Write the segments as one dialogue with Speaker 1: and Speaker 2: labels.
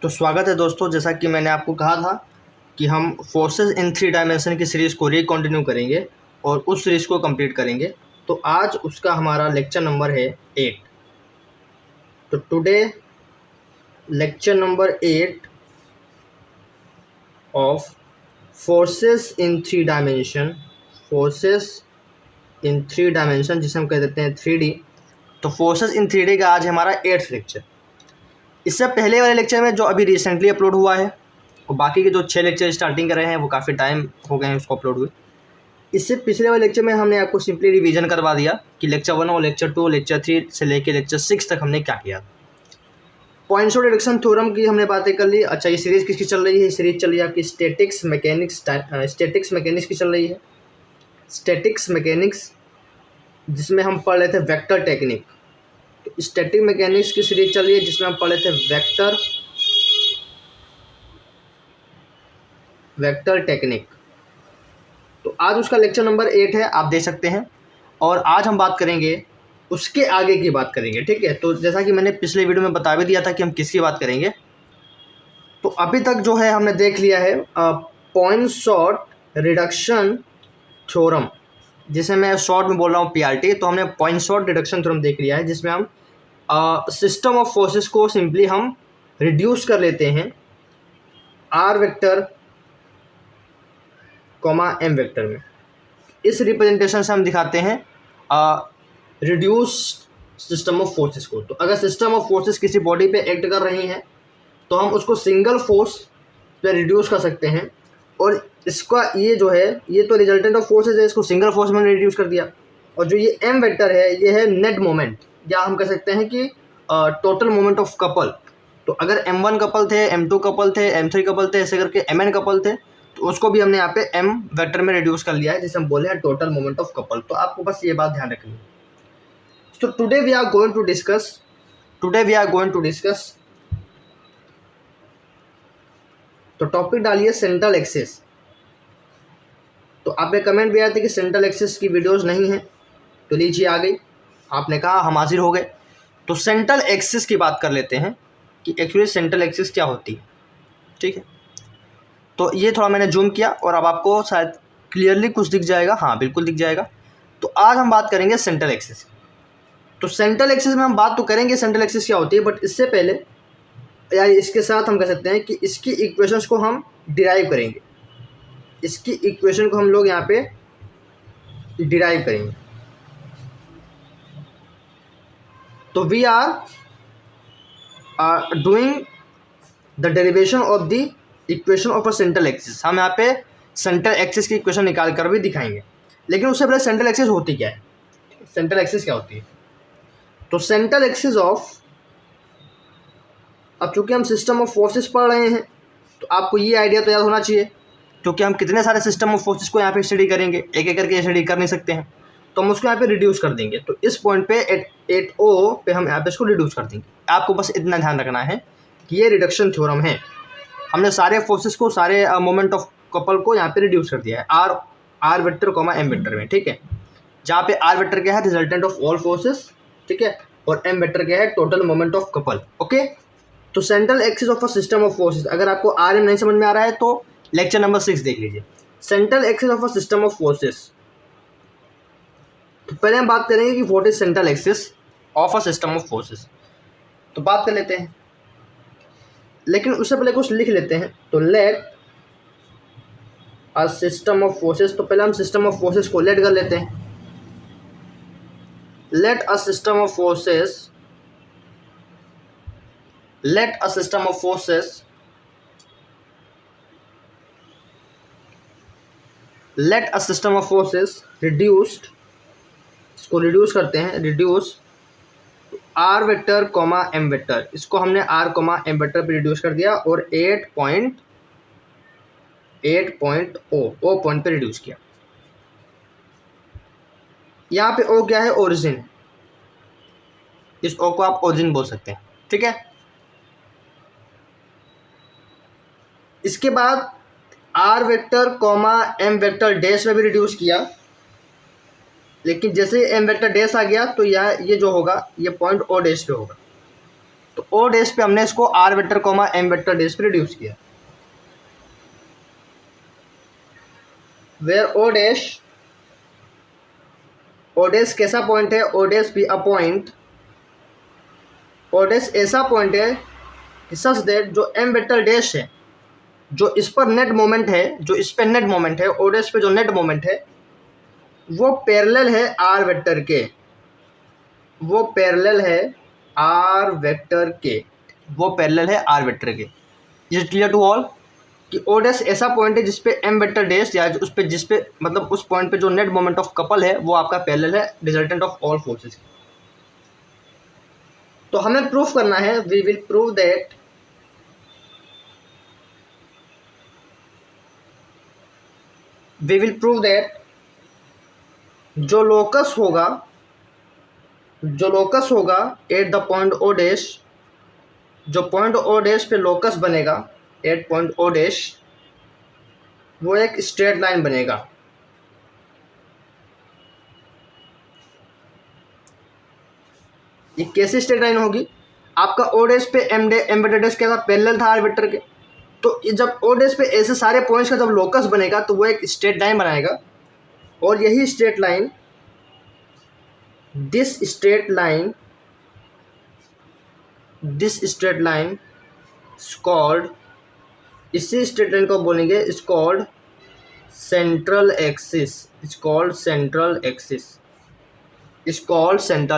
Speaker 1: तो स्वागत है दोस्तों। जैसा कि मैंने आपको कहा था कि हम फोर्सेस इन थ्री डायमेंशन की सीरीज़ को कंटिन्यू करेंगे और उस सीरीज़ को कंप्लीट करेंगे। तो आज उसका हमारा लेक्चर नंबर है 8। तो today lecture number 8 of forces in three dimension, forces in three dimension जिसे हम कह देते हैं 3D। तो फोर्सेस इन 3D का आज हमारा 8th लेक्चर। इससे पहले वाले लेक्चर में जो अभी रिसेंटली अपलोड हुआ है और बाकी के जो 6 लेक्चर स्टार्टिंग कर रहे हैं वो काफ़ी टाइम हो गए हैं उसको अपलोड हुए। इससे पिछले वाले लेक्चर में हमने आपको सिंपली रिवीजन करवा दिया कि लेक्चर 1 और लेक्चर 2 लेक्चर 3 से लेकर लेक्चर 6 तक हमने क्या किया। पॉइंट्स ऑफ डिडक्शन थ्योरम की हमने बातें कर ली। अच्छा, ये सीरीज़ किसकी चल रही है? सीरीज़ चल रही है आपकी स्टैटिक्स मैकेनिक्स की चल रही है। स्टैटिक्स मैकेनिक्स जिसमें हम पढ़ रहे थे वेक्टर टेक्निक। तो स्टैटिक मैकेनिक्स की सीरीज चल रही है जिसमें हम पढ़ रहे थे वेक्टर टेक्निक। तो आज उसका लेक्चर नंबर 8 है, आप देख सकते हैं। और आज हम बात करेंगे उसके आगे की बात करेंगे, ठीक है। तो जैसा कि मैंने पिछले वीडियो में बता भी दिया था कि हम किसकी बात करेंगे। तो अभी तक जो है हमने देख लिया है पॉइंट शॉर्ट रिडक्शन थ्योरम, जिसे मैं शॉर्ट में बोल रहा हूँ PRT। तो हमने पॉइंट शॉर्ट रिडक्शन थ्योरम देख लिया है जिसमें हम सिस्टम ऑफ फोर्सेस को सिंपली हम रिड्यूस कर लेते हैं R vector comma M vector में। इस रिप्रेजेंटेशन से हम दिखाते हैं रिड्यूस सिस्टम ऑफ फोर्सेस को। तो अगर सिस्टम ऑफ फोर्सेस किसी बॉडी पे एक्ट कर रही हैं तो हम उसको सिंगल फोर्स पे रिड्यूस कर सकते हैं। और इसका ये जो है ये तो रिजल्टेंट ऑफ फोर्सेस है, इसको सिंगल फोर्स में रिड्यूस कर दिया। और जो ये M वेक्टर है ये है नेट मोमेंट, या हम कह सकते हैं कि टोटल मोमेंट ऑफ कपल। तो अगर M1 कपल थे, M2 कपल थे, M3 कपल थे, ऐसे करके Mn कपल थे, तो उसको भी हमने यहाँ पे M वेक्टर में रिड्यूस कर लिया है जिसे हम बोले हैं टोटल मोमेंट ऑफ कपल। तो आपको बस ये बात ध्यान रखनी है। तो today we are going to discuss तो टॉपिक डालिए सेंट्रल एक्सिस। तो आपने कमेंट भी आया था कि सेंट्रल एक्सिस की वीडियोस नहीं है, तो लीजिए आ गई। आपने कहा हम हाजिर हो गए। तो सेंट्रल एक्सिस की बात कर लेते हैं कि एक्चुअली सेंट्रल एक्सिस क्या होती है, ठीक है। तो ये थोड़ा मैंने जूम किया और अब आपको शायद क्लियरली कुछ दिख जाएगा। हाँ, बिल्कुल दिख जाएगा। तो आज हम बात करेंगे सेंट्रल एक्सिस की। तो सेंट्रल एक्सिस में हम बात तो करेंगे सेंट्रल एक्सिस क्या होती है, बट इससे पहले यार इसके साथ हम कह सकते हैं कि इसकी इक्वेशंस को हम डिराइव करेंगे। इसकी इक्वेशन को हम लोग यहाँ पे डिराइव करेंगे। तो we are doing the derivation of the equation of a central axis. हम यहाँ पे सेंट्रल एक्सिस की इक्वेशन निकाल कर भी दिखाएंगे। लेकिन उससे पहले सेंट्रल एक्सिस होती क्या है, सेंट्रल एक्सिस क्या होती है। तो सेंट्रल एक्सिस ऑफ, अब चूंकि हम सिस्टम ऑफ फोर्सेस पढ़ रहे हैं तो आपको ये आइडिया तो याद होना चाहिए, क्योंकि हम कितने सारे सिस्टम ऑफ फोर्सेस को यहाँ पे स्टडी करेंगे, एक एक करके स्टडी कर नहीं सकते हैं। तो हम उसको यहाँ पे रिड्यूस कर देंगे। तो इस पॉइंट पे एट O पे हम यहाँ पे इसको रिड्यूस कर देंगे। आपको बस इतना ध्यान रखना है कि ये रिडक्शन थ्योरम है। हमने सारे फोर्सेस को, सारे मोमेंट ऑफ कपल को यहाँ पे रिड्यूस कर दिया है R vector comma M vector में, ठीक है। जहाँ पे R वेक्टर क्या है, रिजल्टेंट ऑफ ऑल फोर्सेस, ठीक है। और M वेक्टर क्या है, total moment of couple, okay. तो central axis of a system of forces, अगर आपको RM नहीं समझ में आ रहा है तो लेक्चर नंबर 6 देख लीजिए, central axis of a system of forces. तो पहले हम बात करेंगे कि what is central axis of a system of forces. तो बात कर लेते हैं, लेकिन उससे पहले कुछ लिख लेते हैं। तो let a system of forces, तो पहले हम सिस्टम ऑफ फोर्सेस को लेट कर लेते हैं। Let a system of forces, let a system of forces reduced, इसको रिड्यूस करते हैं, reduce R vector comma M vector. इसको हमने R कॉमा M वेक्टर पे रिड्यूस कर दिया और 8 पॉइंट O पॉइंट पे रिड्यूस किया। यहाँ पे O क्या है, ओरिजिन। इस O को आप ओरिजिन बोल सकते हैं, ठीक है। इसके बाद R vector comma M vector dash में भी रिड्यूस किया, लेकिन जैसे M वेक्टर डैश आ गया तो ये जो होगा ये पॉइंट O डैश पे होगा। तो तो ओ डैश पे हमने इसको R vector comma M vector dash पे रिड्यूस किया, वेयर ओ डैश कैसा पॉइंट है, ओ डैश भी अ पॉइंट, ओ डैश ऐसा पॉइंट है कि सच दैट जो एम वेक्टर डैश है, जो इस पर नेट मोमेंट है, जो इस पे नेट मोमेंट है, ओ डैश पे जो नेट मोमेंट है वो पैरेलल है आर वेक्टर के, वो पैरेलल है आर वेक्टर के, वो पैरेलल है आर वेक्टर के। Is it clear to all कि ओ डैश ऐसा पॉइंट है जिसपे एम वेक्टर डैश या उस पे जिसपे मतलब उस पॉइंट पे जो नेट मोमेंट ऑफ कपल है वो आपका पैरेलल है रिजल्टेंट ऑफ ऑल फोर्सेस। तो हमें प्रूफ करना है, वी विल प्रूव दैट जो लोकस होगा at the point O dash, जो पॉइंट ओ डैश पे लोकस बनेगा एट पॉइंट ओ डैश, वो एक स्ट्रेट लाइन बनेगा। ये कैसी स्ट्रेट लाइन होगी, आपका ओ डैश पे एम वेक्टर डैश क्या था, पैरेलल था आर वेक्टर के, तो ये जब ओ डैश पे ऐसे सारे पॉइंट्स का जब लोकस बनेगा तो वो एक स्ट्रेट लाइन बनाएगा, और यही straight line, this straight line called, इसी स्ट्रेट लाइन को बोलेंगे इज कॉल्ड सेंट्रल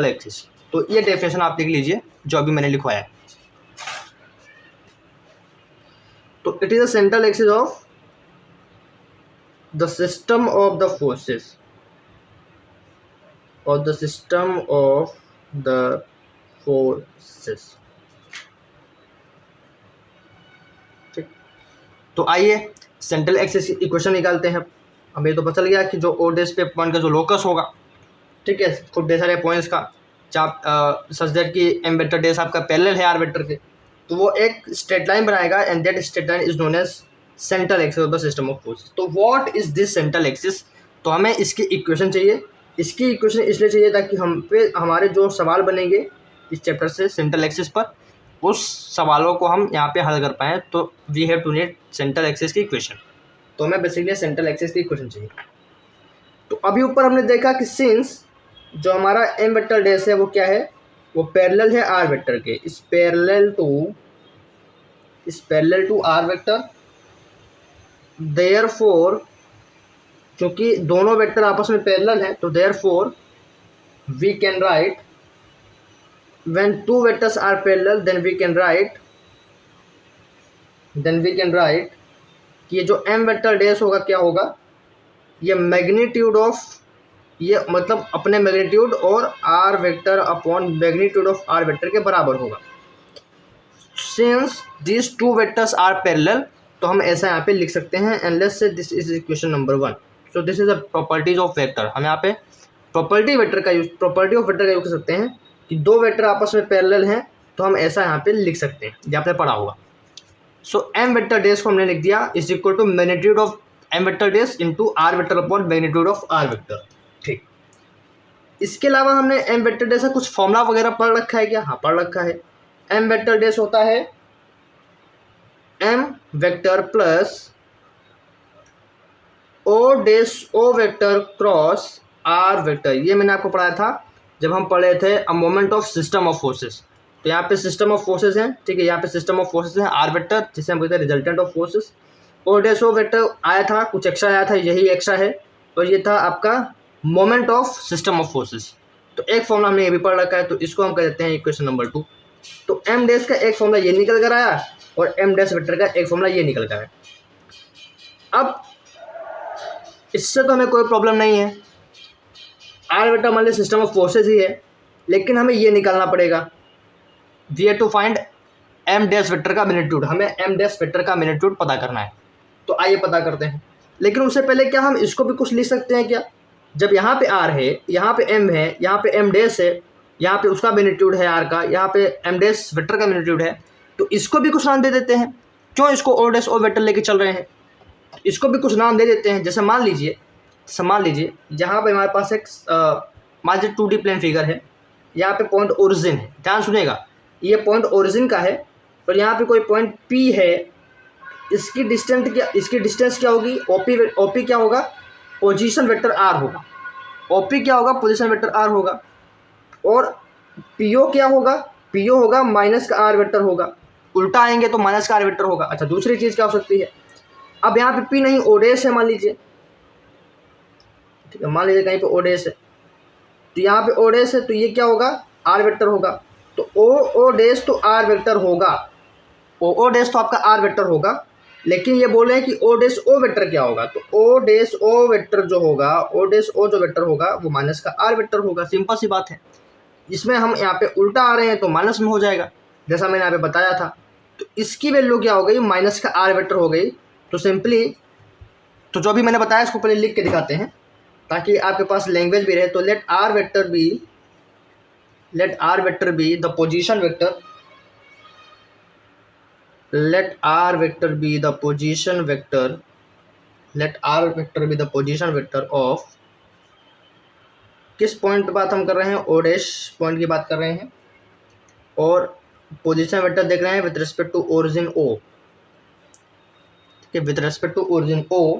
Speaker 1: एक्सिस। तो ये डेफिनेशन आप लिख लीजिए जो अभी मैंने लिखवाया है। तो it is a central axis of the system of the forces, और the system of the forces. ठीक, तो आइए सेंट्रल एक्सिस की इक्वेशन निकालते हैं। हमें तो पता चल गया कि जो ओ डैश पे पॉइंट का जो लोकस होगा, ठीक है, खूब ढेर सारे पॉइंट्स का, सच दैट कि एम वेक्टर डैश आपका पैरेलल है आर वेक्टर के, तो वो एक स्ट्रेट लाइन बनाएगा and that straight line is known as central axis of the system of forces. तो what is this central axis, तो हमें इसकी इक्वेशन चाहिए। इसकी इक्वेशन इसलिए चाहिए ताकि हम पे हमारे जो सवाल बनेंगे इस चैप्टर से सेंट्रल एक्सिस पर, उस सवालों को हम यहाँ पे हल कर पाएँ। तो we have to need central axis की इक्वेशन, तो हमें बेसिकली सेंट्रल एक्सिस की इक्वेशन चाहिए। तो अभी ऊपर हमने देखा कि सिंस जो हमारा एम वेक्टर डैश है वो क्या है, वो पैरेलल है आर वेक्टर के, इस parallel to R vector, therefore क्योंकि दोनों वेक्टर आपस में पैरेलल है तो therefore we can write when two vectors are parallel then we can write कि ये जो एम वेक्टर डैश होगा क्या होगा, ये मैग्नीट्यूड ऑफ, ये मतलब अपने मैग्नीट्यूड और R vector upon magnitude of R vector के बराबर होगा। Since this two vectors are parallel, तो हम ऐसा यहाँ पे लिख सकते हैं, and let's say this is equation number 1। So this is the properties of vector. हम यहाँ पे प्रॉपर्टी ऑफ वेक्टर का यूज कर सकते हैं कि दो वेक्टर आपस में पैरेलल हैं, तो हम ऐसा यहाँ पे लिख सकते हैं, जो आपने पढ़ा होगा। सो एम वेक्टर डैश को हमने लिख दिया is equal to magnitude of M vector dash into R vector upon magnitude of R vector. ठीक, इसके अलावा हमने एम वेक्टर डैश का कुछ फॉर्मूला वगैरह पढ़ रखा है क्या? हाँ, पढ़ रखा है। एम वेक्टर डैश होता है M vector plus O vector cross R vector. ये मैंने आपको पढ़ाया था जब हम पढ़े थे a moment of system of forces. तो यहाँ पे सिस्टम ऑफ फोर्सेस हैं, ठीक है, यहाँ पे सिस्टम ऑफ फोर्सेस है आर वेक्टर, जिसे हम कहते हैं resultant of forces. O dash O vector आया था, कुछ एक्स्ट्रा आया था, यही एक्स्ट्रा है, और ये था आपका moment of system of forces. तो एक फॉर्मूला हमने ये भी पढ़ रखा है, तो इसको हम कह देते हैं इक्वेशन नंबर 2। तो एम डैश का एक फॉर्मूला ये निकल कर आया और एम डैश वेक्टर का एक फॉर्मूला ये निकल कर आया। अब इससे तो हमें कोई प्रॉब्लम नहीं है, आर वेक्टर मान लीजिए सिस्टम ऑफ फोर्सेस ही है, लेकिन हमें ये निकालना पड़ेगा, we have to find M dash vector का मैग्नीट्यूड। हमें एम डैश वेक्टर का मैग्नीट्यूड पता करना है, तो आइए पता करते हैं। लेकिन उससे पहले क्या हम इसको भी कुछ लिख सकते हैं क्या? जब यहाँ पे आर है, यहाँ पे एम है, यहाँ पे एम डैश है, यहाँ पे उसका मैग्नीट्यूड है आर का, यहाँ पे एम डैश वेक्टर का मैग्नीट्यूड है, तो इसको भी कुछ नाम दे देते हैं। क्यों इसको ओ डैश ओ वेक्टर लेके चल रहे हैं, इसको भी कुछ नाम दे देते हैं। जैसे मान लीजिए यहाँ पे हमारे पास एक मान लीजिए 2D प्लेन फिगर है, यहाँ पे पॉइंट ओरिजिन है, ध्यान सुनेगा, ये पॉइंट ओरिजिन का है और यहाँ पे कोई पॉइंट P है, इसकी डिस्टेंस क्या होगी, OP क्या होगा, पोजीशन वेक्टर R होगा। OP क्या होगा, पोजीशन वेक्टर R होगा। और PO क्या होगा, PO होगा माइनस का R वेक्टर होगा, उल्टा आएंगे तो माइनस का R वेक्टर होगा। अच्छा, दूसरी चीज़ क्या हो सकती है, अब यहाँ पे P नहीं O डैश है मान लीजिए, ठीक है, मान लीजिए कहीं पे O डैश है, तो यहाँ पे O डैश है तो ये क्या होगा, R वेक्टर होगा। तो O डैश तो R वेक्टर होगा, O डैश तो आपका R वेक्टर होगा, लेकिन ये बोल रहे हैं कि O डैश O वेक्टर क्या होगा, तो O डैश O वेक्टर जो होगा, O डैश O जो वेक्टर होगा वो माइनस का R वेक्टर होगा। सिंपल सी बात है। इसमें हम यहाँ पे उल्टा आ रहे हैं तो माइनस में हो जाएगा, जैसा मैंने यहाँ पे बताया था। तो इसकी वैल्यू क्या हो गई, माइनस का R वेक्टर हो गई। तो सिंपली तो जो भी मैंने बताया इसको पहले लिख के दिखाते हैं ताकि आपके पास लैंग्वेज भी रहे। तो let R vector be the position vector, let R vector be the position vector of, किस पॉइंट पे बात हम कर रहे हैं, O डैश पॉइंट की बात कर रहे हैं, और पोजीशन वेक्टर देख रहे हैं with respect to origin O, ठीक है, with respect to origin O।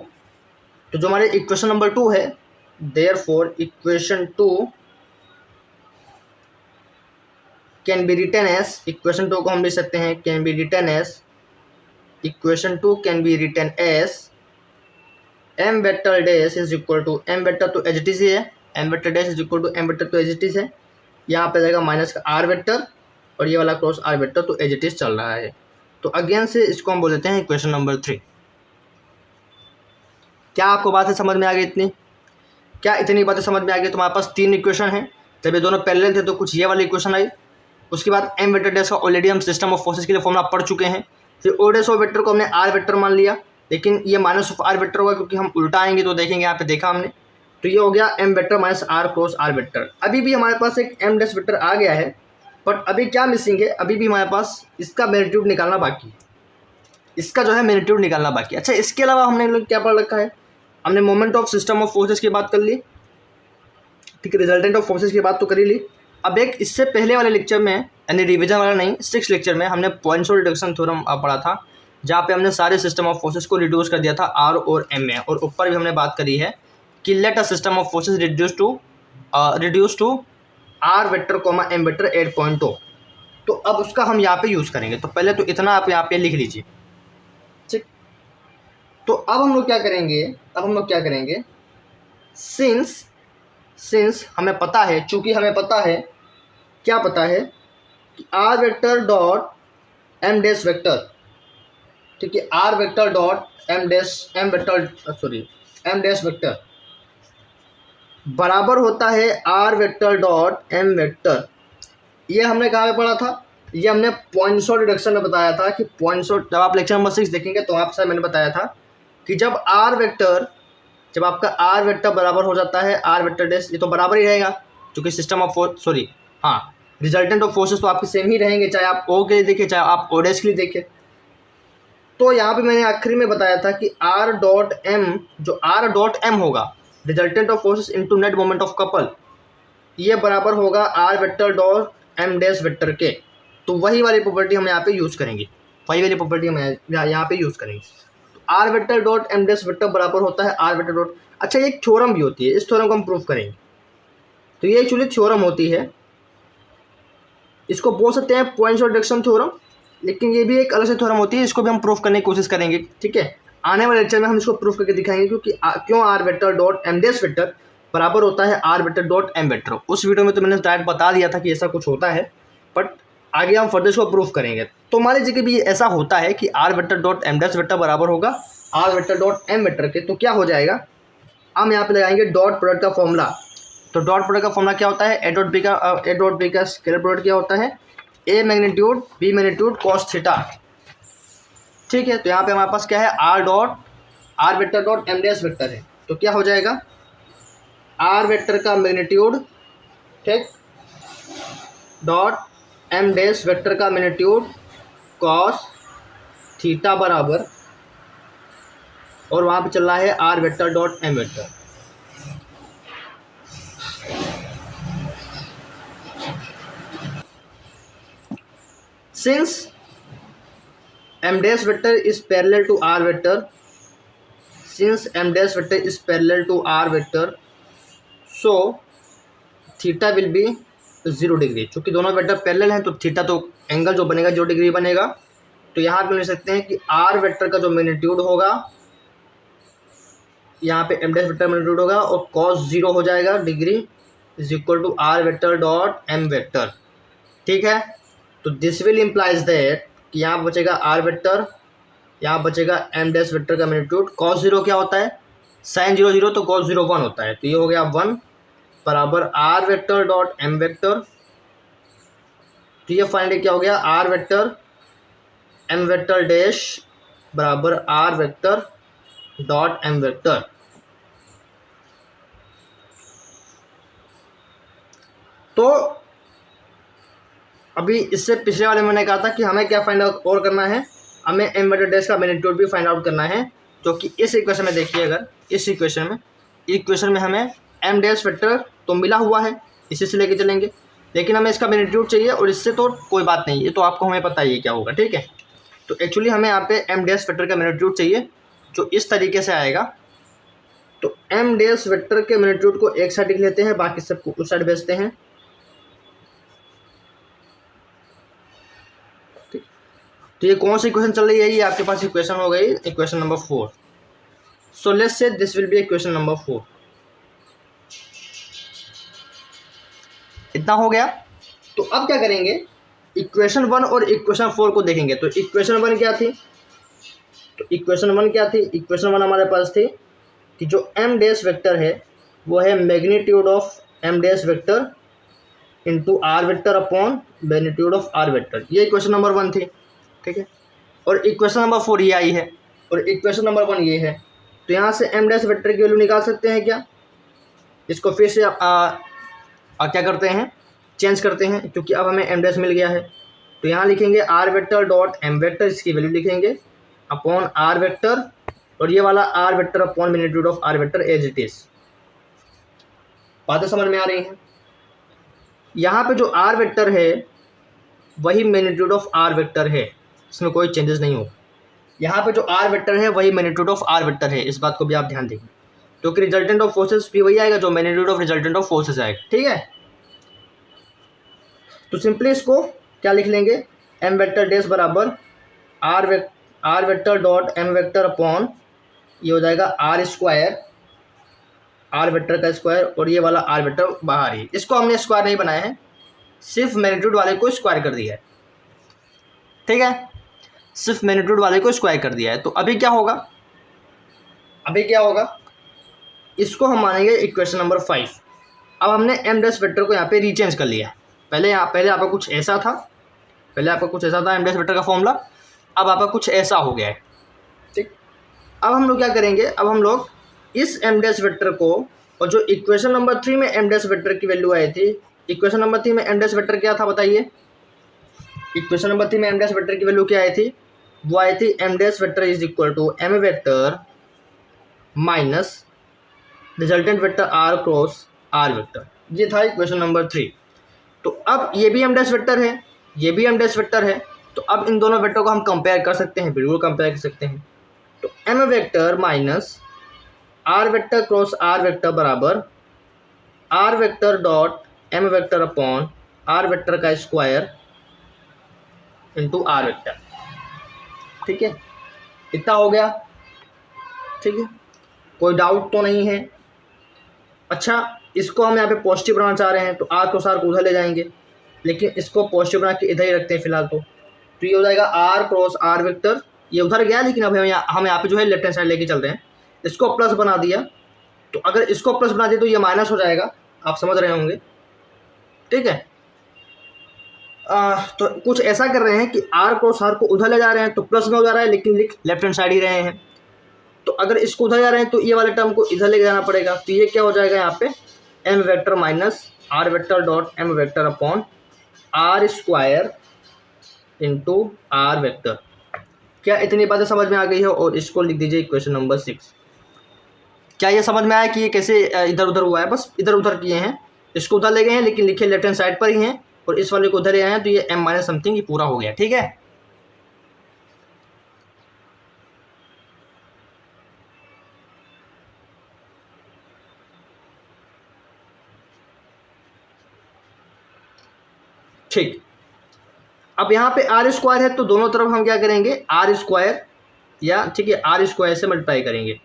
Speaker 1: तो जो हमारे इक्वेशन नंबर 2 है, therefore equation 2 can be written as, equation 2 को हम लिख सकते हैं can be written as, equation 2 can be written as m vector dash is equal to, m vector तो एज इट इज है, m vector dash is equal to m vector तो as it is है, यहाँ पे जाएगा minus का R vector और ये वाला क्रॉस R वेक्टर तो एज इट इज चल रहा है। तो अगेन से इसको हम बोल देते हैं इक्वेशन नंबर 3। क्या आपको बातें समझ में आ गई इतनी? क्या इतनी बातें समझ में आ गई? तुम्हारे पास 3 इक्वेशन हैं, जब ये दोनों पैरेलल थे तो कुछ ये वाली इक्वेशन आई, उसके बाद m वेक्टर डैश का ऑलरेडी हम सिस्टम ऑफ फोर्सेस के लिए फॉर्मूला पढ़ चुके हैं। फिर O डैश O वेक्टर को हमने R वेक्टर मान लिया, लेकिन ये माइनस ऑफ R वेक्टर होगा क्योंकि हम उल्टा आएंगे तो देखेंगे, यहाँ पे देखा हमने। तो ये हो गया m vector minus R cross R vector. अभी भी हमारे पास एक m डैश वेक्टर आ गया है, बट अभी क्या मिसिंग है, अभी भी हमारे पास इसका मैग्नीट्यूड निकालना बाकी है, इसका जो है मैग्नीट्यूड निकालना बाकी है। अच्छा, इसके अलावा हमने लोग क्या पढ़ रखा है, हमने moment of system of forces की बात कर ली, ठीक है, रिजल्टेंट ऑफ फोर्सेस की बात तो कर ही ली। अब एक इससे पहले वाले लेक्चर में, यानी रिवीजन वाला नहीं, 6 लेक्चर में हमने पॉइंट्स रिडक्शन थ्योरम पढ़ा था, जहाँ पे हमने सारे सिस्टम ऑफ फोर्सेस को रिड्यूस कर दिया था R और M में। और ऊपर भी हमने बात करी है कि let a system of forces reduce to R vector comma M vector at point O। तो अब उसका हम यहाँ पे यूज़ करेंगे। तो पहले तो इतना आप यहाँ पे लिख लीजिए, ठीक। तो अब हम लोग क्या करेंगे, सिंस हमें पता है, चूंकि हमें पता है, क्या पता है कि R vector dot M dash vector, ठीक है, R vector dot M dash vector बराबर होता है R vector dot M vector. ये हमने कहाँ पे पढ़ा था, ये हमने पॉइंट्स ऑफ रिडक्शन में बताया था कि पॉइंट्स ऑफ, जब आप लेक्चर नंबर 6 देखेंगे तो आपसे मैंने बताया था कि जब आपका R वेक्टर बराबर हो जाता है R वेक्टर डैश, ये तो बराबर ही रहेगा क्योंकि system of resultant of forces तो आपके सेम ही रहेंगे, चाहे आप O के लिए देखें चाहे आप O डैश के लिए देखें। तो यहाँ पे मैंने आखिरी में बताया था कि R डॉट M होगा, resultant of forces into net moment of couple, ये बराबर होगा R vector dot M dash vector के। तो वही वाली प्रॉपर्टी हम यहाँ पे यूज़ करेंगे, यहाँ पे यूज़ करेंगे। तो R vector dot M dash vector बराबर होता है R वेक्टर डॉट, अच्छा एक थ्योरम भी होती है, इस थ्योरम को हम प्रूव करेंगे। तो ये एक्चुअली थ्योरम होती है, इसको बोल सकते हैं पॉइंट्स ऑफ रिडक्शन थ्योरम, लेकिन ये भी एक अलग से थ्योरम होती है, इसको भी हम प्रूफ करने की कोशिश करेंगे, ठीक है। आने वाले लेक्चर में हम इसको प्रूफ करके दिखाएंगे क्यों R vector dot M dash vector बराबर होता है R vector dot M vector. उस वीडियो में तो मैंने डायरेक्ट बता दिया था कि ऐसा कुछ होता है, बट आगे हम फर्दर इसको प्रूफ करेंगे। तो मान लीजिए कि भी ऐसा होता है कि R vector dot M dash vector बराबर होगा R vector dot M vector के, तो क्या हो जाएगा, हम यहाँ पे लगाएंगे डॉट प्रोडक्ट का फॉर्मूला। तो डॉट प्रोडक्ट का फॉर्मूला क्या होता है, ए डॉट बी का स्केलर प्रोडक्ट क्या होता है, A magnitude B magnitude cos theta, ठीक है। तो यहाँ पे हमारे पास क्या है, R vector dot M dash vector है, तो क्या हो जाएगा, R वेक्टर का मैग्नीट्यूड, ठीक, डॉट M डैश वेक्टर का मैग्नीट्यूड कॉस थीटा बराबर, और वहाँ पे चल रहा है R vector dot M vector. Since m dash vector is parallel to r vector, since m dash vector is parallel to r vector, so theta will be 0 degree. चूँकि दोनों vector parallel हैं तो थीटा तो angle जो बनेगा 0 degree बनेगा। तो यहाँ पे ले सकते हैं कि आर वेक्टर का जो मैग्नीट्यूड होगा, यहाँ पे एम डैश वेक्टर मैग्नीट्यूड होगा और कॉस 0 हो जाएगा degree is equal to R vector dot M vector. ठीक है, तो दिस विल इम्प्लाइज दैट कि यहाँ बचेगा आर वेक्टर, यहाँ बचेगा एम डैश वेक्टर का मैग्नीट्यूड। कॉस 0 क्या होता है, साइन 0 0, तो कॉस 0 1 होता है। तो ये हो गया 1 बराबर R vector dot M vector. तो ये फाइनली क्या हो गया, R vector M vector dash बराबर R vector dot M vector. तो अभी इससे पिछले वाले मैंने कहा था कि हमें क्या फाइंड आउट और करना है, हमें एम वेक्टर डैश का मैग्नीट्यूड भी फाइंड आउट करना है। जो कि इस इक्वेशन में देखिए, अगर इस इक्वेशन में हमें एम डैश वेक्टर तो मिला हुआ है, इसी से लेके चलेंगे, लेकिन हमें इसका मैग्नीट्यूड चाहिए और इससे तो कोई बात नहीं, ये तो आपको हमें पता ही है क्या होगा। ठीक है, तो एक्चुअली हमें यहाँ पे एम डैश वेक्टर का मैग्नीट्यूड चाहिए जो इस तरीके से आएगा। तो एम डैश वेक्टर के मैग्नीट्यूड को एक साइड लिख लेते हैं, बाकी सबको उस साइड भेजते हैं। तो ये कौन सी इक्वेशन चल रही है, ये आपके पास इक्वेशन हो गई equation number 4। So let's say this will be equation number 4। इतना हो गया। तो अब क्या करेंगे, इक्वेशन 1 और इक्वेशन 4 को देखेंगे। तो इक्वेशन 1 क्या थी, इक्वेशन 1 हमारे पास थी कि जो एम डैश वेक्टर है वो है magnitude of M dash vector into R vector upon magnitude of R vector. ये इक्वेशन नंबर 1 थी। ठीक है, और इक्वेशन नंबर 4 ये आई है और इक्वेशन नंबर 1 ये है। तो यहाँ से एम डैश वेक्टर की वैल्यू निकाल सकते हैं क्या, इसको फिर से क्या करते हैं, चेंज करते हैं, क्योंकि अब हमें एम डैश मिल गया है। तो यहाँ लिखेंगे R vector dot M vector, इसकी वैल्यू लिखेंगे अपॉन आर वेक्टर, और ये वाला R vector upon magnitude of R vector as it is. बातें समझ में आ रही हैं। यहाँ पे जो आर वेक्टर है वही मैग्नीट्यूड ऑफ आर वेक्टर है, इसमें कोई चेंजेस नहीं होगा। यहाँ पे जो आर वेक्टर है वही मैग्नीट्यूड ऑफ आर वेक्टर है, इस बात को भी आप ध्यान देंगे, क्योंकि रिजल्टेंट ऑफ फोर्सेस भी वही आएगा जो magnitude of resultant of forces आएगा। ठीक है, तो सिंपली इसको क्या लिख लेंगे, एम वेक्टर डैश बराबर R vector dot M vector upon, ये हो जाएगा आर स्क्वायर, आर वेक्टर का स्क्वायर, और ये वाला आर वेक्टर बाहर ही। इसको हमने स्क्वायर नहीं बनाया है, सिर्फ मैग्नीट्यूड वाले को स्क्वायर कर दिया है। ठीक है, सिर्फ मैग्नीट्यूड वाले को स्क्वायर कर दिया है। तो अभी क्या होगा, इसको हम मानेंगे इक्वेशन नंबर 5। अब हमने एम डैश वेक्टर को यहाँ पे रीचेंज कर लिया है। पहले आपका कुछ ऐसा था, एम डैश वेक्टर का फॉर्मूला, अब आपका कुछ ऐसा हो गया है। ठीक, अब हम लोग क्या करेंगे, अब हम लोग इस एम डैश वेक्टर को, और जो इक्वेशन नंबर 3 में एम डैश वेक्टर की वैल्यू आई थी, इक्वेशन नंबर 3 में एम डैश वेक्टर क्या था बताइए, इक्वेशन नंबर 3 में एम डैश वेक्टर की वैल्यू क्या आई थी, वो आई थी M dash vector is equal to M vector minus resultant vector R cross R vector. ये था इक्वेशन नंबर 3। तो अब ये भी एम डैश वेक्टर है, ये भी एम डैश वेक्टर है, तो अब इन दोनों वेक्टर को हम कंपेयर कर सकते हैं, बिल्कुल कंपेयर कर सकते हैं। तो M vector minus R vector cross R vector बराबर R vector dot M vector upon R vector का स्क्वायर इंटू आर वेक्टर। ठीक है, इतना हो गया। ठीक है, कोई डाउट तो नहीं है। अच्छा, इसको हम यहाँ पे पॉजिटिव बनाना चाह रहे हैं, तो आर क्रॉस आर को उधर ले जाएंगे, लेकिन इसको पॉजिटिव बना के इधर ही रखते हैं फिलहाल। तो ये हो जाएगा आर क्रॉस आर वेक्टर, ये उधर गया, लेकिन अब हम यहाँ पे जो है लेफ्ट हैंड साइड लेके चल रहे हैं। इसको प्लस बना दिया, तो अगर इसको प्लस बना दिया तो ये माइनस हो जाएगा, आप समझ रहे होंगे। ठीक है, तो कुछ ऐसा कर रहे हैं कि आर क्रॉस आर को उधर ले जा रहे हैं, तो प्लस में हो जा रहा है, लेकिन लिख लेफ्ट हैंड साइड ही रहे हैं। तो अगर इसको उधर जा रहे हैं तो ये वाले टर्म को इधर लेके जाना पड़ेगा। तो ये क्या हो जाएगा, यहाँ पे M vector minus R vector dot M vector upon R square into R vector. क्या इतनी बातें समझ में आ गई है? और इसको लिख दीजिए इक्वेशन नंबर 6। क्या ये समझ में आया कि ये कैसे इधर उधर हुआ है? बस इधर उधर किए हैं, इसको उधर ले गए हैं, लेकिन लिखे लेफ्ट हैंड साइड पर ही हैं, और इस वाले को उधर ले आए तो ये m माइनस समथिंग ये पूरा हो गया। ठीक है, ठीक। अब यहाँ पे आर स्क्वायर है तो दोनों तरफ हम क्या करेंगे, आर स्क्वायर या ठीक है आर स्क्वायर से मल्टीप्लाई करेंगे।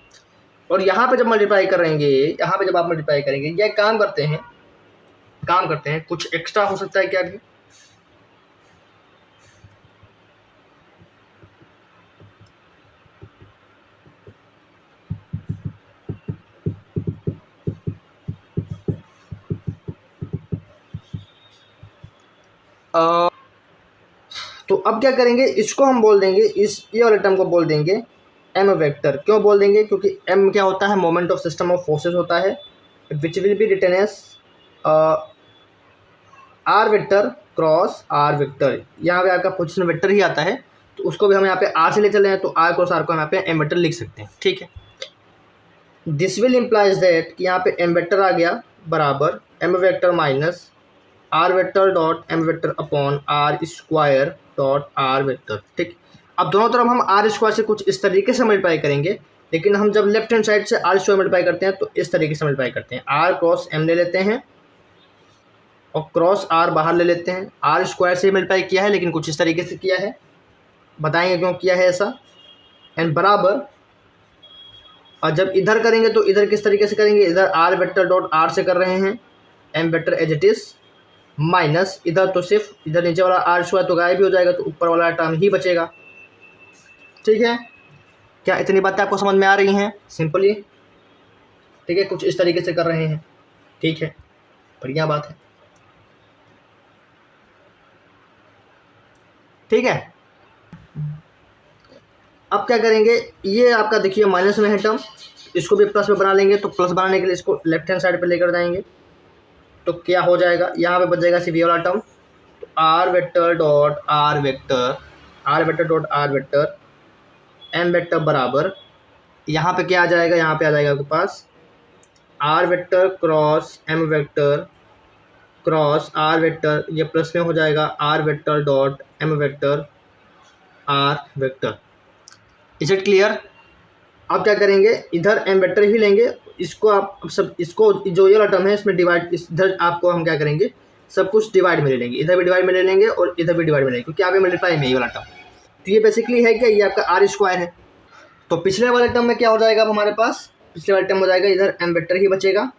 Speaker 1: और यहाँ पे जब मल्टीप्लाई करेंगे, यहाँ पे जब आप मल्टीप्लाई करेंगे, या काम करते हैं कुछ एक्स्ट्रा हो सकता है क्या भी, तो अब क्या करेंगे, इसको हम बोल देंगे, इस ये वाले टर्म को बोल देंगे एम वेक्टर। क्यों बोल देंगे, क्योंकि एम क्या होता है, moment of system of forces होता है, which will be written as R vector cross R vector. यहाँ पे आपका पोजिशन वेक्टर ही आता है, तो उसको भी हम यहाँ पे आर से ले चले हैं, तो आर क्रॉस आर को हम यहाँ पे एम वेक्टर लिख सकते हैं। ठीक है, दिस विल इम्प्लाइज दैट कि यहाँ पे एम वेक्टर आ गया बराबर M vector minus R vector dot M vector upon R square dot R vector. ठीक, अब दोनों तरफ हम आर स्क्वायर से कुछ इस तरीके से मल्टीप्लाई करेंगे, लेकिन हम जब लेफ्ट हैंड साइड से आर स्क्वायर मल्टीप्लाई करते हैं तो इस तरीके से मल्टीप्लाई करते हैं, आर क्रॉस एम ले लेते हैं और क्रॉस आर बाहर ले लेते हैं। आर स्क्वायर से मल्टीप्लाई किया है लेकिन कुछ इस तरीके से किया है, बताएंगे क्यों किया है ऐसा। एंड बराबर, और जब इधर करेंगे तो इधर किस तरीके से करेंगे, इधर आर वेक्टर डॉट आर से कर रहे हैं, M vector as it is minus, इधर तो सिर्फ इधर नीचे वाला आर स्क्वायर तो गायब भी हो जाएगा, तो ऊपर वाला टर्म ही बचेगा। ठीक है, क्या इतनी बातें आपको समझ में आ रही हैं सिंपली। ठीक है, कुछ इस तरीके से कर रहे हैं। ठीक है, बढ़िया बात है। ठीक है, अब क्या करेंगे, ये आपका देखिए माइनस में है टर्म, इसको भी प्लस में बना लेंगे, तो प्लस बनाने के लिए इसको लेफ्ट हैंड साइड पे लेकर जाएंगे, तो क्या हो जाएगा, यहाँ पे बच जाएगा सिर्फ ये वाला टर्म, तो R vector dot R vector, R vector dot R vector M vector बराबर, यहाँ पे क्या आ जाएगा, यहाँ पे आ जाएगा आपके पास R vector cross M vector cross R vector, ये प्लस में हो जाएगा R vector dot M vector R vector. Is it clear. अब क्या करेंगे, इधर एम वेक्टर ही लेंगे, इसको आप सब, इसको जो ये वाला टर्म है इसमें डिवाइड, इधर आपको हम क्या करेंगे, सब कुछ डिवाइड में ले लेंगे, इधर भी डिवाइड में ले लेंगे और इधर भी डिवाइड में ले लेंगे, क्योंकि यहाँ पे मल्टीप्लाई में ये वाला टर्म, तो ये बेसिकली है क्या, ये आपका आर स्क्वायर है। तो पिछले वाले टर्म में क्या हो जाएगा, अब हमारे पास पिछले वाले टर्म हो जाएगा, इधर एम वेक्टर ही बचेगा,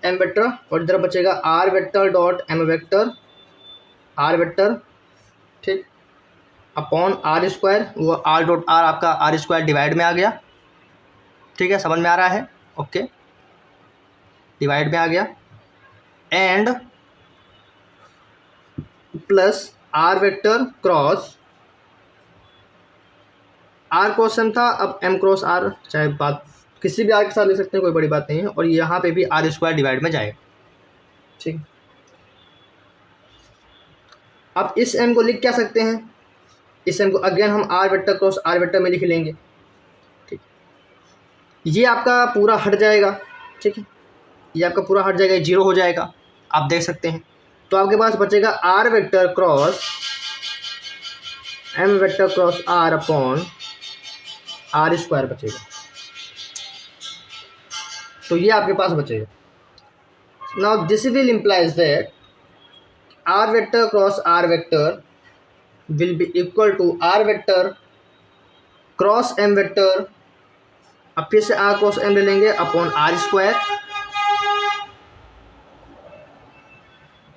Speaker 1: एम वेक्टर, और इधर बचेगा R vector dot M vector R vector, ठीक, अपॉन आर स्क्वायर, वो आर डॉट आर आपका आर स्क्वायर डिवाइड में आ गया। ठीक है, समझ में आ रहा है, ओके, डिवाइड में आ गया, and plus R vector cross R cross M था, अब एम क्रॉस आर, चाहे बात किसी भी आर के साथ ले सकते हैं, कोई बड़ी बात नहीं है, और यहाँ पे भी आर स्क्वायर डिवाइड में जाएगा। ठीक, अब इस एम को लिख क्या सकते हैं, इस एम को अगेन हम R vector cross R vector में लिख लेंगे। ठीक, ये आपका पूरा हट जाएगा। ठीक है, ये आपका पूरा हट जाएगा, जीरो हो जाएगा, आप देख सकते हैं। तो आपके पास बचेगा R vector cross M vector cross R upon R square बचेगा, तो ये आपके पास बचेगा। Now this will implies that R vector cross R vector will be equal to R vector cross M vector, अब फिर से आर क्रॉस एम ले लेंगे अपॉन आर स्क्वायर,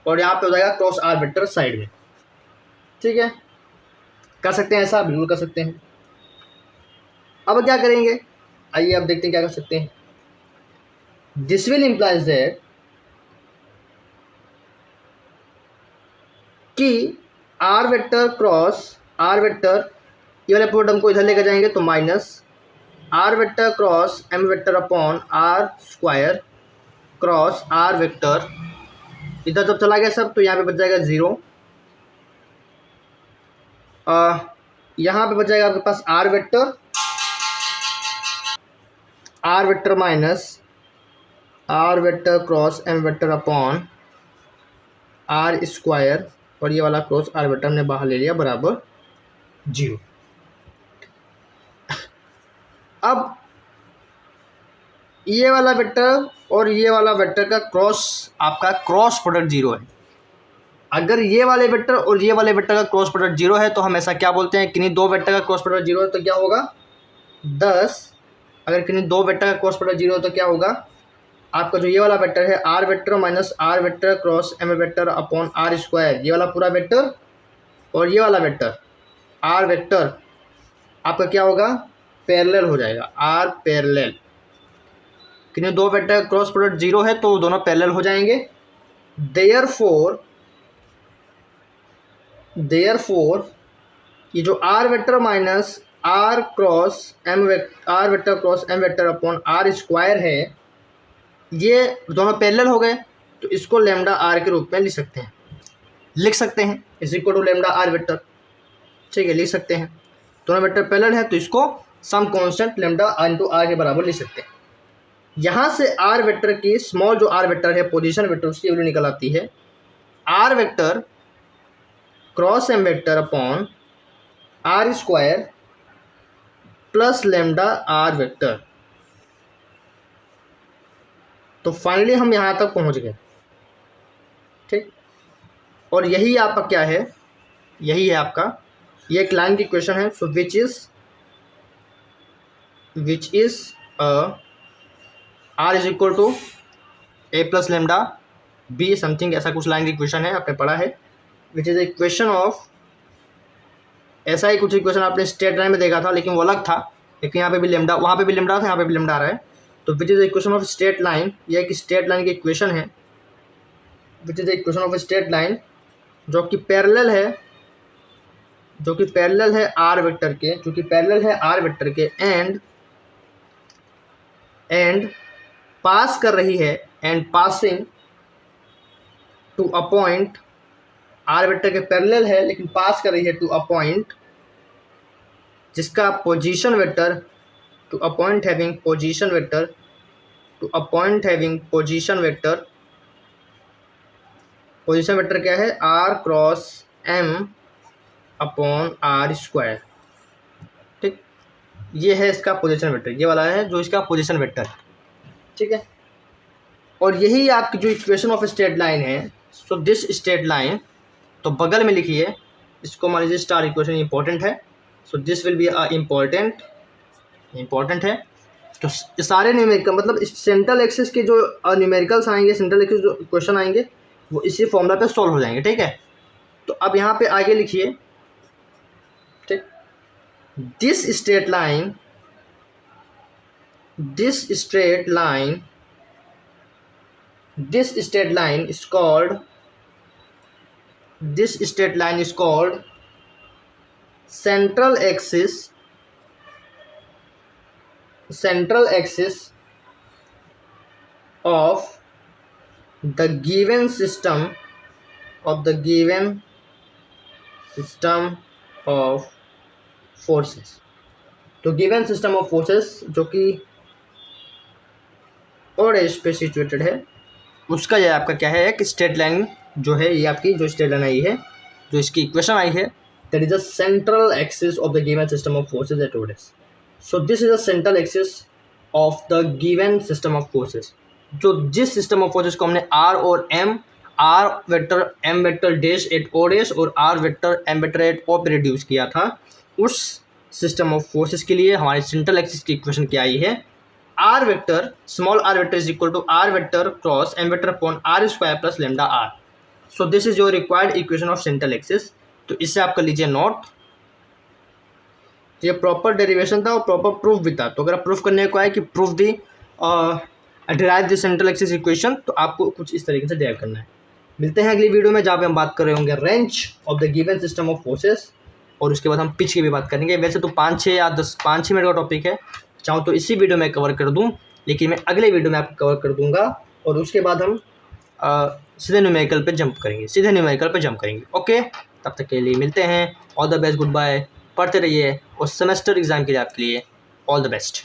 Speaker 1: और यहाँ पे हो जाएगा क्रॉस आर वेक्टर साइड में। ठीक है, कर सकते हैं ऐसा, बिल्कुल कर सकते हैं। अब क्या करेंगे, आइए अब देखते हैं क्या कर सकते हैं। दिस विल इम्प्लाइज दैट कि R vector cross R vector, ये वाले पूरे टर्म को इधर लेकर जाएंगे तो minus R vector cross M vector upon R square cross R vector, इधर जब चला गया सब तो यहाँ पे बच जाएगा जीरो, यहाँ पे बच जाएगा आपके पास R vector minus R vector cross M vector upon R square और ये वाला क्रॉस आर वेक्टर हमने बाहर ले लिया बराबर 0। अब ये वाला वेक्टर और ये वाला वेक्टर का क्रॉस, आपका क्रॉस प्रोडक्ट 0 है। अगर ये वाले वेक्टर और ये वाले वेक्टर का क्रॉस प्रोडक्ट 0 है तो हम ऐसा क्या बोलते हैं, किन्हीं दो वेक्टर का क्रॉस प्रोडक्ट 0 है तो क्या होगा 10। अगर किन्हीं दो वेक्टर का क्रॉस प्रोडक्ट 0 है तो क्या होगा, आपका जो ये वाला वेक्टर है R vector minus R vector cross M vector upon R square, ये वाला पूरा वेक्टर और ये वाला वेक्टर आर वेक्टर आपका क्या होगा, पैरेलल हो जाएगा, आर पैरेलल। किन्हीं दो वेक्टर का क्रॉस प्रोडक्ट 0 है तो दोनों पैरेलल हो जाएंगे। देयरफॉर ये जो R vector minus R vector cross M vector upon R square है, ये दोनों पैरेलल हो गए तो इसको लेमडा आर के रूप में लिख सकते हैं is equal to lambda R vector. ठीक है, लिख सकते हैं। दोनों वेक्टर पैरेलल है तो इसको some constant lambda into R के बराबर लिख सकते हैं। यहाँ से आर वेक्टर की स्मॉल जो आर वेक्टर है पोजीशन वेक्टर, उसकी वैल्यू निकल आती है R vector cross M vector upon R square plus lambda R vector. तो फाइनली हम यहाँ तक पहुँच गए। ठीक, और यही आपका क्या है, यही है आपका, ये एक लाइन की क्वेश्चन है। So which is R is equal to A plus lambda B something, ऐसा कुछ लाइन की क्वेश्चन है, आपने पढ़ा है। Which is a question of, ऐसा ही कुछ इक्वेशन आपने स्ट्रेट लाइन में देखा था लेकिन वो अलग था, लेकिन यहाँ पे भी लेमडा, वहाँ पे भी लेमडा था, यहाँ पे भी लेमडा आ रहा है। तो विच is A equation of straight line, ये एक स्ट्रेट लाइन की इक्वेशन है। Which is A equation of straight line जो कि पैरेलल है आर वेक्टर के, जो कि पैरेलल है आर वेक्टर के एंड पास कर रही है and passing to a point, R vector के पैरेलल है लेकिन पास कर रही है टू अ पॉइंट जिसका position vector to a point having position vector क्या है, R cross M upon R square. ठीक, ये है इसका पोजीशन वेक्टर, ये वाला है जो इसका पोजीशन वेक्टर। ठीक है, और यही आपकी जो इक्वेशन ऑफ स्ट्रेट लाइन है। सो दिस स्ट्रेट लाइन, तो बगल में लिखिए इसको, मान लीजिए स्टार इक्वेशन इंपॉर्टेंट है। So this will be important है। तो सारे न्यूमेरिकल मतलब सेंट्रल एक्सिस के जो न्यूमेरिकल्स आएंगे, सेंट्रल एक्सिस जो क्वेश्चन आएंगे वो इसी फॉर्मूला पे सॉल्व हो जाएंगे। ठीक है, तो अब यहाँ पे आगे लिखिए। ठीक, this straight line is called central axis of the given system of forces। तो गिवन सिस्टम ऑफ फोर्सेस जो कि और एज पे सिचुएटेड है, उसका यह आपका क्या है, एक स्ट्रेट लाइन जो है, ये आपकी जो स्ट्रेट लाइन आई है, जो इसकी इक्वेशन आई है, that is the central axis of the given system of forces at O dash. So this is the central axis of the given system of forces. जो जिस सिस्टम ऑफ फोर्सेस को हमने R और M, R vector M vector dash at O dash और R vector M vector at O पे reduce किया था, उस सिस्टम ऑफ फोर्सेस के लिए हमारी सेंट्रल एक्सिस की इक्वेशन क्या आई है, R vector small R vector is equal to R vector cross M vector upon R square plus lambda R. So this is your required equation of central axis. तो इससे आप कर लीजिए note. ये प्रॉपर डेरिवेशन था और proper proof भी था। तो अगर आप प्रूफ करने को आए कि proof the derive the central axis equation, तो आपको कुछ इस तरीके से डिराइव करना है। मिलते हैं अगली वीडियो में जहाँ पे हम बात कर रहे होंगे range of the given system of forces, और उसके बाद हम पिच की भी बात करेंगे। वैसे तो 5-6 मिनट का टॉपिक है, चाहूँ तो इसी वीडियो में कवर कर दूँ, लेकिन मैं अगले वीडियो में आपको कवर कर दूँगा और उसके बाद हम सीधे न्यूमेरिकल पे जंप करेंगे। ओके, तब तक के लिए मिलते हैं। All the best, goodbye. पढ़ते रहिए और सेमेस्टर एग्ज़ाम के लिए आपके लिए ऑल द बेस्ट।